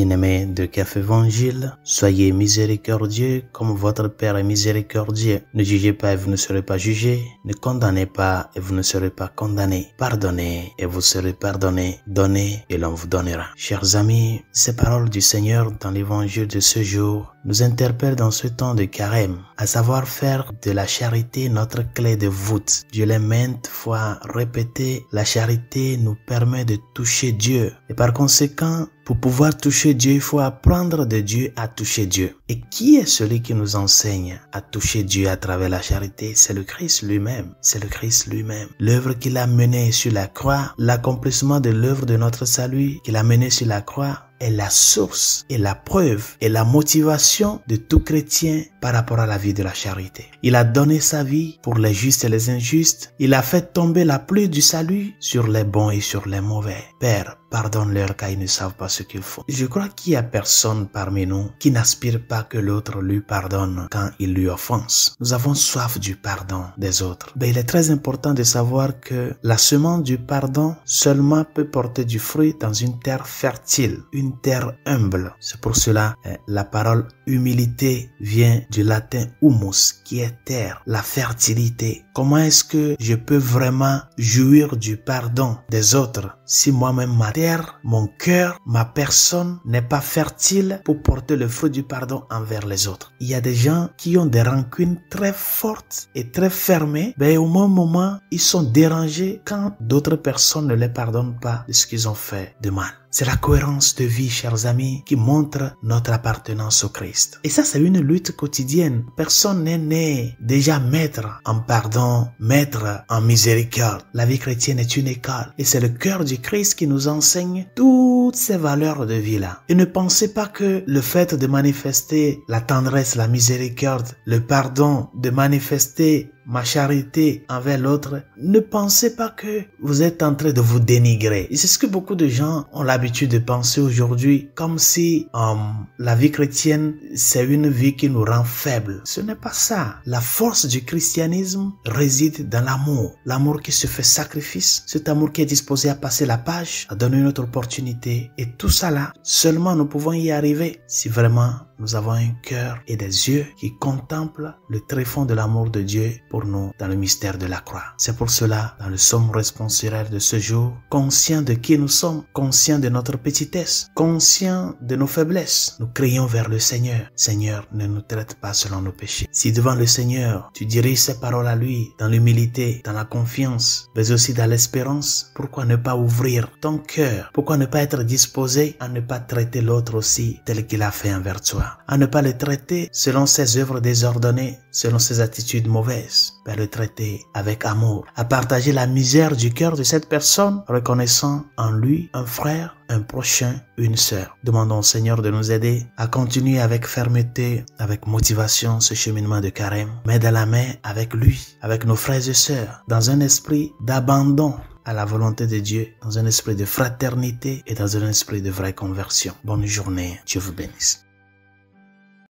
Bien-aimés de Café Évangile, soyez miséricordieux comme votre Père est miséricordieux. Ne jugez pas et vous ne serez pas jugés. Ne condamnez pas et vous ne serez pas condamnés. Pardonnez et vous serez pardonnés. Donnez et l'on vous donnera. Chers amis, ces paroles du Seigneur dans l'Évangile de ce jour nous interpellent dans ce temps de carême, à savoir faire de la charité notre clé de voûte. Dieu l'a maintes fois répété, la charité nous permet de toucher Dieu. Et par conséquent, pour pouvoir toucher Dieu, il faut apprendre de Dieu à toucher Dieu. Et qui est celui qui nous enseigne à toucher Dieu à travers la charité? C'est le Christ lui-même. C'est le Christ lui-même. L'œuvre qu'il a menée sur la croix, l'accomplissement de l'œuvre de notre salut qu'il a menée sur la croix, est la source et la preuve et la motivation de tout chrétien par rapport à la vie de la charité. Il a donné sa vie pour les justes et les injustes. Il a fait tomber la pluie du salut sur les bons et sur les mauvais. Père, pardonne-leur car ils ne savent pas ce qu'ils font. Je crois qu'il n'y a personne parmi nous qui n'aspire pas que l'autre lui pardonne quand il lui offense. Nous avons soif du pardon des autres. Il est très important de savoir que la semence du pardon seulement peut porter du fruit dans une terre fertile, une terre humble. C'est pour cela la parole humilité vient du latin humus, qui est terre, la fertilité. Comment est-ce que je peux vraiment jouir du pardon des autres si moi-même ma terre, mon cœur, ma personne n'est pas fertile pour porter le fruit du pardon envers les autres? Il y a des gens qui ont des rancunes très fortes et très fermées, mais au même moment, ils sont dérangés quand d'autres personnes ne les pardonnent pas de ce qu'ils ont fait de mal. C'est la cohérence de vie, chers amis, qui montre notre appartenance au Christ. Et ça, c'est une lutte quotidienne. Personne n'est né déjà maître en pardon, maître en miséricorde. La vie chrétienne est une école. Et c'est le cœur du Christ qui nous enseigne toutes ces valeurs de vie-là. Et ne pensez pas que le fait de manifester la tendresse, la miséricorde, le pardon, de manifester ma charité envers l'autre, ne pensez pas que vous êtes en train de vous dénigrer. Et c'est ce que beaucoup de gens ont l'habitude de penser aujourd'hui, comme si la vie chrétienne, c'est une vie qui nous rend faibles. Ce n'est pas ça. La force du christianisme réside dans l'amour. L'amour qui se fait sacrifice, cet amour qui est disposé à passer la page, à donner une autre opportunité. Et tout ça là, seulement nous pouvons y arriver si vraiment nous avons un cœur et des yeux qui contemplent le tréfonds de l'amour de Dieu pour nous dans le mystère de la croix. C'est pour cela, dans le psaume responsoriel de ce jour, conscients de qui nous sommes, conscients de notre petitesse, conscients de nos faiblesses, nous crions vers le Seigneur. Seigneur, ne nous traite pas selon nos péchés. Si devant le Seigneur, tu diriges ces paroles à lui, dans l'humilité, dans la confiance, mais aussi dans l'espérance, pourquoi ne pas ouvrir ton cœur? Pourquoi ne pas être disposé à ne pas traiter l'autre aussi tel qu'il a fait envers toi? À ne pas le traiter selon ses œuvres désordonnées, selon ses attitudes mauvaises, mais le traiter avec amour, à partager la misère du cœur de cette personne, reconnaissant en lui un frère, un prochain, une sœur. Demandons au Seigneur de nous aider à continuer avec fermeté, avec motivation ce cheminement de carême, main dans la main avec lui, avec nos frères et sœurs, dans un esprit d'abandon à la volonté de Dieu, dans un esprit de fraternité et dans un esprit de vraie conversion. Bonne journée, Dieu vous bénisse.